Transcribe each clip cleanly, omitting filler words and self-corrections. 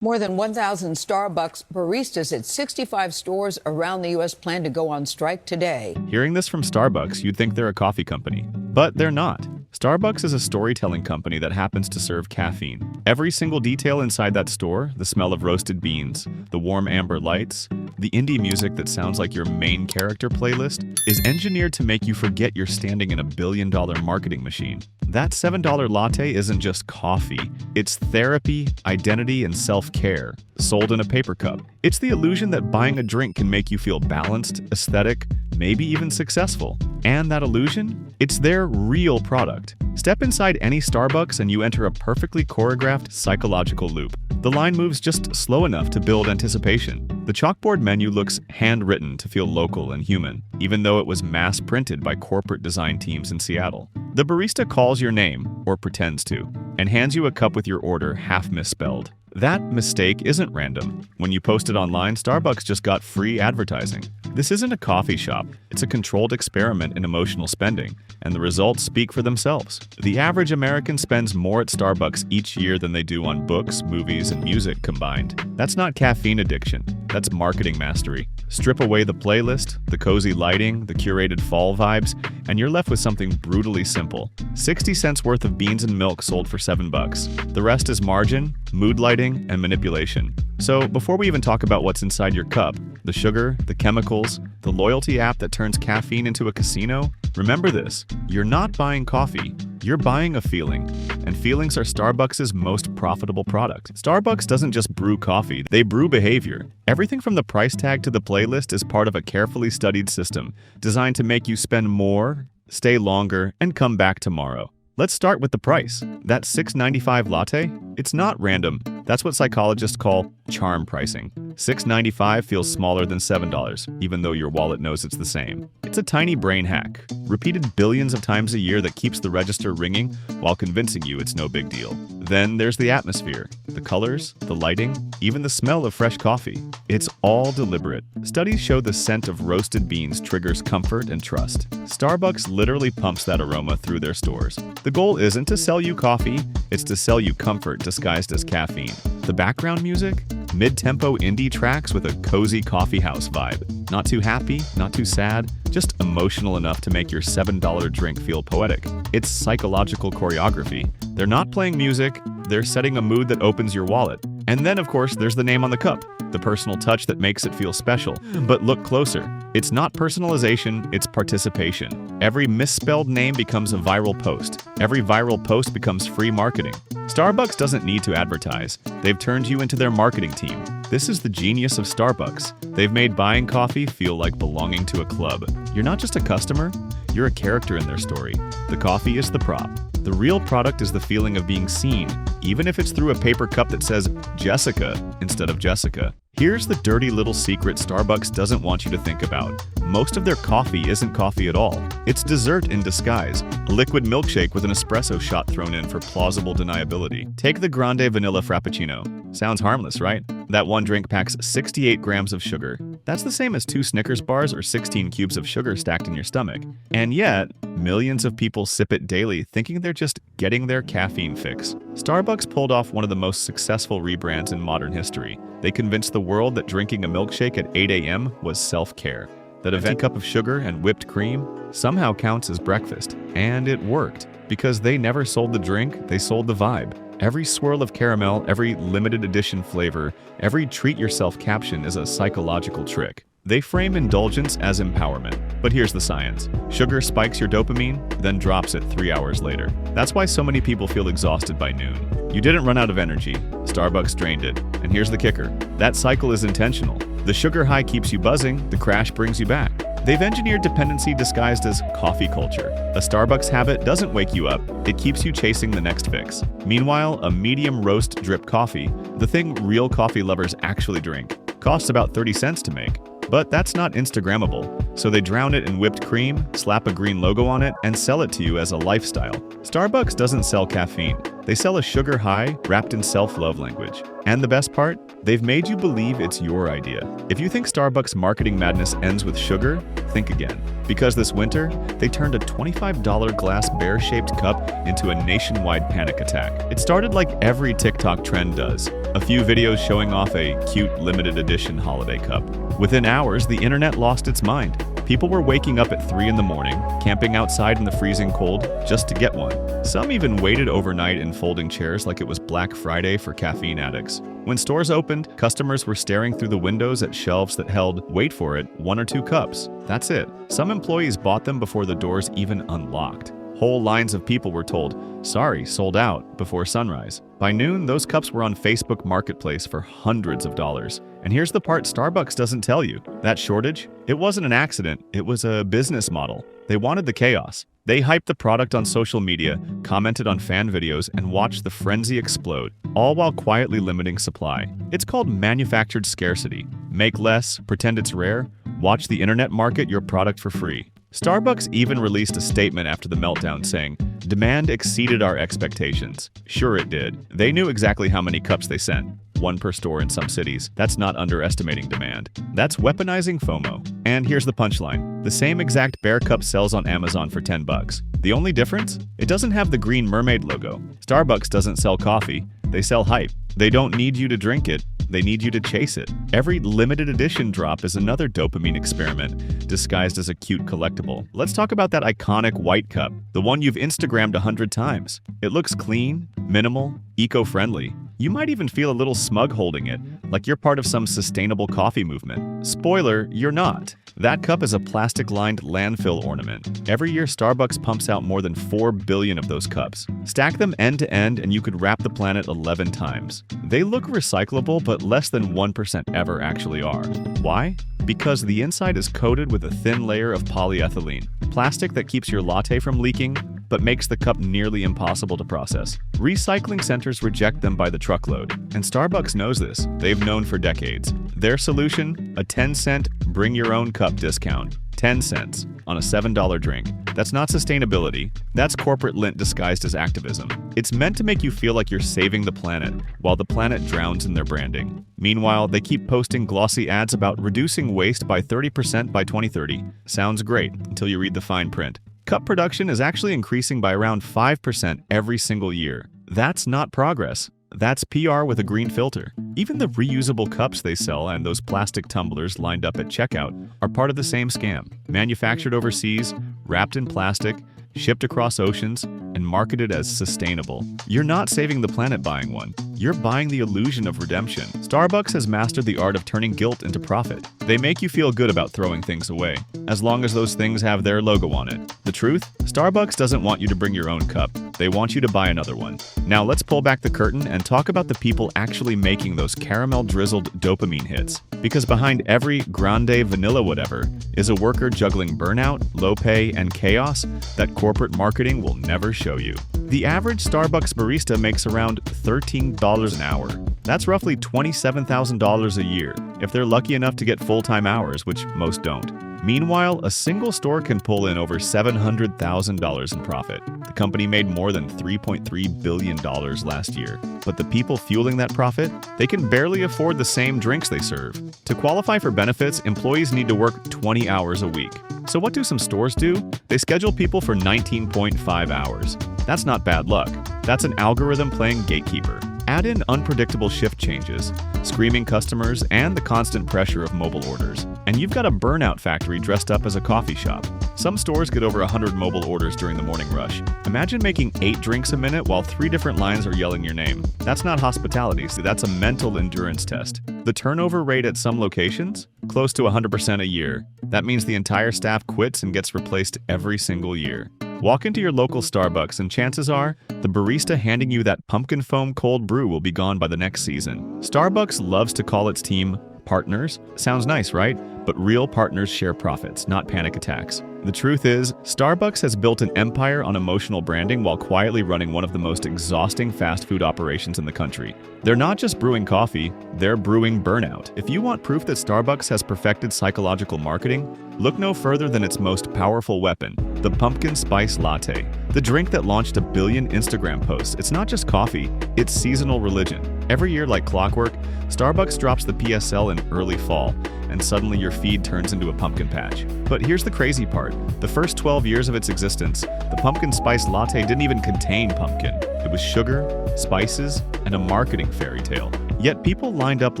More than 1,000 Starbucks baristas at 65 stores around the U.S. plan to go on strike today. Hearing this from Starbucks, you'd think they're a coffee company. But they're not. Starbucks is a storytelling company that happens to serve caffeine. Every single detail inside that store, the smell of roasted beans, the warm amber lights, the indie music that sounds like your main character playlist, is engineered to make you forget you're standing in a billion-dollar marketing machine. That $7 latte isn't just coffee. It's therapy, identity, and self-care, sold in a paper cup. It's the illusion that buying a drink can make you feel balanced, aesthetic, maybe even successful. And that illusion? It's their real product. Step inside any Starbucks and you enter a perfectly choreographed psychological loop. The line moves just slow enough to build anticipation. The chalkboard menu looks handwritten to feel local and human, even though it was mass-printed by corporate design teams in Seattle. The barista calls your name, or pretends to, and hands you a cup with your order half misspelled. That mistake isn't random. When you post it online, Starbucks just got free advertising. This isn't a coffee shop. It's a controlled experiment in emotional spending, and the results speak for themselves. The average American spends more at Starbucks each year than they do on books, movies, and music combined. That's not caffeine addiction. That's marketing mastery. Strip away the playlist, the cozy lighting, the curated fall vibes, and you're left with something brutally simple. 60 cents worth of beans and milk sold for $7. The rest is margin, mood lighting, and manipulation. So before we even talk about what's inside your cup, the sugar, the chemicals, the loyalty app that turns caffeine into a casino, remember this: you're not buying coffee, you're buying a feeling. And feelings are Starbucks' most profitable product. Starbucks doesn't just brew coffee, they brew behavior. Everything from the price tag to the playlist is part of a carefully studied system designed to make you spend more, stay longer, and come back tomorrow. Let's start with the price. That $6.95 latte? It's not random. That's what psychologists call charm pricing. $6.95 feels smaller than $7, even though your wallet knows it's the same. It's a tiny brain hack, repeated billions of times a year, that keeps the register ringing while convincing you it's no big deal. Then there's the atmosphere, the colors, the lighting, even the smell of fresh coffee. It's all deliberate. Studies show the scent of roasted beans triggers comfort and trust. Starbucks literally pumps that aroma through their stores. The goal isn't to sell you coffee, it's to sell you comfort disguised as caffeine. The background music? Mid-tempo indie tracks with a cozy coffeehouse vibe. Not too happy, not too sad, just emotional enough to make your $7 drink feel poetic. It's psychological choreography. They're not playing music, they're setting a mood that opens your wallet. And then, of course, there's the name on the cup, the personal touch that makes it feel special. But look closer. It's not personalization, it's participation. Every misspelled name becomes a viral post. Every viral post becomes free marketing. Starbucks doesn't need to advertise. They've turned you into their marketing team. This is the genius of Starbucks. They've made buying coffee feel like belonging to a club. You're not just a customer, you're a character in their story. The coffee is the prop. The real product is the feeling of being seen, even if it's through a paper cup that says Jessica instead of Jessica. Here's the dirty little secret Starbucks doesn't want you to think about. Most of their coffee isn't coffee at all. It's dessert in disguise, a liquid milkshake with an espresso shot thrown in for plausible deniability. Take the Grande Vanilla Frappuccino. Sounds harmless, right? That one drink packs 68 grams of sugar. That's the same as 2 Snickers bars or 16 cubes of sugar stacked in your stomach. And yet, millions of people sip it daily thinking they're just getting their caffeine fix. Starbucks pulled off one of the most successful rebrands in modern history. They convinced the world that drinking a milkshake at 8 a.m. was self-care. That a venti cup of sugar and whipped cream somehow counts as breakfast. And it worked, because they never sold the drink, they sold the vibe. Every swirl of caramel, every limited edition flavor, every treat-yourself caption is a psychological trick. They frame indulgence as empowerment. But here's the science. Sugar spikes your dopamine, then drops it 3 hours later. That's why so many people feel exhausted by noon. You didn't run out of energy. Starbucks drained it. And here's the kicker. That cycle is intentional. The sugar high keeps you buzzing, the crash brings you back. They've engineered dependency disguised as coffee culture. A Starbucks habit doesn't wake you up, it keeps you chasing the next fix. Meanwhile, a medium roast drip coffee, the thing real coffee lovers actually drink, costs about 30 cents to make. But that's not Instagrammable, so they drown it in whipped cream, slap a green logo on it, and sell it to you as a lifestyle. Starbucks doesn't sell caffeine. They sell a sugar high wrapped in self-love language. And the best part? They've made you believe it's your idea. If you think Starbucks marketing madness ends with sugar, think again. Because this winter, they turned a $25 glass bear-shaped cup into a nationwide panic attack. It started like every TikTok trend does. A few videos showing off a cute limited edition holiday cup. Within hours, the internet lost its mind. People were waking up at 3 in the morning, camping outside in the freezing cold just to get one. Some even waited overnight in folding chairs like it was Black Friday for caffeine addicts. When stores opened, customers were staring through the windows at shelves that held, wait for it, 1 or 2 cups. That's it. Some employees bought them before the doors even unlocked. Whole lines of people were told, sorry, sold out, before sunrise. By noon, those cups were on Facebook Marketplace for hundreds of dollars. And here's the part Starbucks doesn't tell you. That shortage? It wasn't an accident, it was a business model. They wanted the chaos. They hyped the product on social media, commented on fan videos, and watched the frenzy explode, all while quietly limiting supply. It's called manufactured scarcity. Make less, pretend it's rare, watch the internet market your product for free. Starbucks even released a statement after the meltdown saying, demand exceeded our expectations. Sure it did. They knew exactly how many cups they sent. 1 per store in some cities. That's not underestimating demand. That's weaponizing FOMO. And here's the punchline. The same exact bear cup sells on Amazon for $10. The only difference? It doesn't have the green mermaid logo. Starbucks doesn't sell coffee. They sell hype. They don't need you to drink it. They need you to chase it. Every limited edition drop is another dopamine experiment, disguised as a cute collectible. Let's talk about that iconic white cup, the one you've Instagrammed 100 times. It looks clean, minimal, eco-friendly. You might even feel a little smug holding it, like you're part of some sustainable coffee movement. Spoiler, you're not. That cup is a plastic-lined landfill ornament. Every year, Starbucks pumps out more than 4 billion of those cups. Stack them end to end and you could wrap the planet 11 times. They look recyclable, but less than 1% ever actually are. Why? Because the inside is coated with a thin layer of polyethylene, plastic that keeps your latte from leaking, but makes the cup nearly impossible to process. Recycling centers reject them by the truckload, and Starbucks knows this. They've known for decades. Their solution? A 10-cent bring-your-own-cup discount. 10 cents on a $7 drink. That's not sustainability. That's corporate lint disguised as activism. It's meant to make you feel like you're saving the planet, while the planet drowns in their branding. Meanwhile, they keep posting glossy ads about reducing waste by 30% by 2030. Sounds great, until you read the fine print. Cup production is actually increasing by around 5% every single year. That's not progress. That's PR with a green filter. Even the reusable cups they sell and those plastic tumblers lined up at checkout are part of the same scam. Manufactured overseas, wrapped in plastic, shipped across oceans, and marketed as sustainable. You're not saving the planet buying one. You're buying the illusion of redemption. Starbucks has mastered the art of turning guilt into profit. They make you feel good about throwing things away, as long as those things have their logo on it. The truth? Starbucks doesn't want you to bring your own cup. They want you to buy another one. Now let's pull back the curtain and talk about the people actually making those caramel-drizzled dopamine hits. Because behind every grande vanilla whatever is a worker juggling burnout, low pay, and chaos that corporate marketing will never show you. The average Starbucks barista makes around $13 an hour. That's roughly $27,000 a year, if they're lucky enough to get full-time hours, which most don't. Meanwhile, a single store can pull in over $700,000 in profit. The company made more than $3.3 billion last year. But the people fueling that profit, they can barely afford the same drinks they serve. To qualify for benefits, employees need to work 20 hours a week. So what do some stores do? They schedule people for 19.5 hours. That's not bad luck. That's an algorithm playing gatekeeper. Add in unpredictable shift changes, screaming customers, and the constant pressure of mobile orders, and you've got a burnout factory dressed up as a coffee shop. Some stores get over 100 mobile orders during the morning rush. Imagine making 8 drinks a minute while 3 different lines are yelling your name. That's not hospitality, that's a mental endurance test. The turnover rate at some locations? Close to 100% a year. That means the entire staff quits and gets replaced every single year. Walk into your local Starbucks and chances are, the barista handing you that pumpkin foam cold brew will be gone by the next season. Starbucks loves to call its team partners. Sounds nice, right? but real partners share profits, not panic attacks. The truth is, Starbucks has built an empire on emotional branding while quietly running one of the most exhausting fast food operations in the country. They're not just brewing coffee, they're brewing burnout. If you want proof that Starbucks has perfected psychological marketing, look no further than its most powerful weapon, the pumpkin spice latte. The drink that launched 1 billion Instagram posts. It's not just coffee, it's seasonal religion. Every year, like clockwork, Starbucks drops the PSL in early fall, and suddenly your feed turns into a pumpkin patch. But here's the crazy part. The first 12 years of its existence, the pumpkin spice latte didn't even contain pumpkin. It was sugar, spices, and a marketing fairy tale. Yet people lined up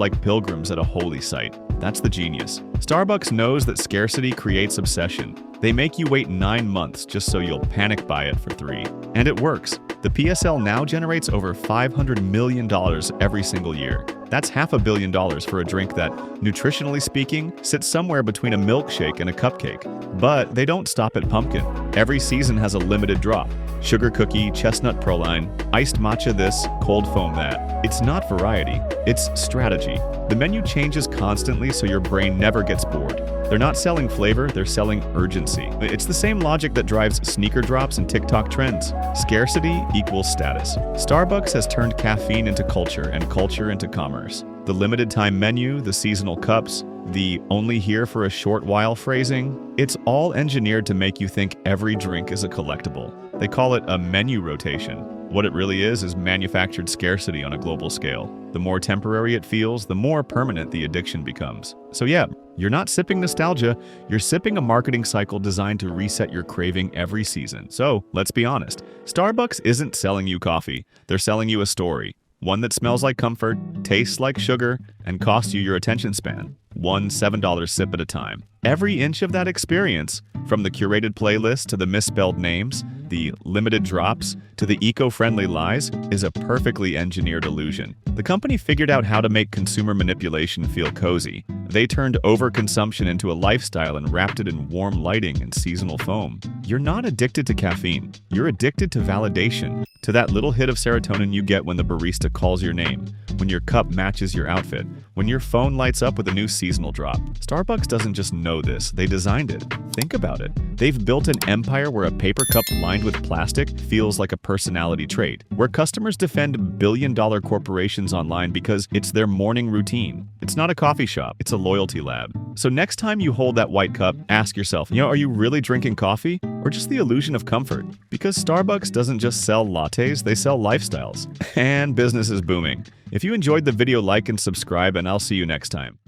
like pilgrims at a holy site. That's the genius. Starbucks knows that scarcity creates obsession. They make you wait 9 months just so you'll panic buy it for 3. And it works. The PSL now generates over $500 million every single year. That's $500 million for a drink that, nutritionally speaking, sits somewhere between a milkshake and a cupcake. But they don't stop at pumpkin. Every season has a limited drop. Sugar cookie, chestnut praline, iced matcha this, cold foam that. It's not variety, it's strategy. The menu changes constantly so your brain never gets bored. They're not selling flavor, they're selling urgency. It's the same logic that drives sneaker drops and TikTok trends. Scarcity equals status. Starbucks has turned caffeine into culture and culture into commerce. The limited time menu, the seasonal cups, the only here for a short while phrasing, it's all engineered to make you think every drink is a collectible. They call it a menu rotation. What it really is manufactured scarcity on a global scale. The more temporary it feels, the more permanent the addiction becomes. So yeah, you're not sipping nostalgia, you're sipping a marketing cycle designed to reset your craving every season. So let's be honest, Starbucks isn't selling you coffee, they're selling you a story. One that smells like comfort, tastes like sugar, and costs you your attention span. One $7 sip at a time. Every inch of that experience, from the curated playlist to the misspelled names, the limited drops, to the eco-friendly lies, is a perfectly engineered illusion. The company figured out how to make consumer manipulation feel cozy. They turned overconsumption into a lifestyle and wrapped it in warm lighting and seasonal foam. You're not addicted to caffeine. You're addicted to validation, to that little hit of serotonin you get when the barista calls your name, when your cup matches your outfit, when your phone lights up with a new seasonal drop. Starbucks doesn't just know this, they designed it. Think about it. They've built an empire where a paper cup lined with plastic feels like a personality trait, where customers defend billion-dollar corporations online because it's their morning routine. It's not a coffee shop, it's a loyalty lab. So next time you hold that white cup, ask yourself, are you really drinking coffee or just the illusion of comfort? Because Starbucks doesn't just sell lattes, they sell lifestyles. And business is booming. If you enjoyed the video, like and subscribe, and I'll see you next time.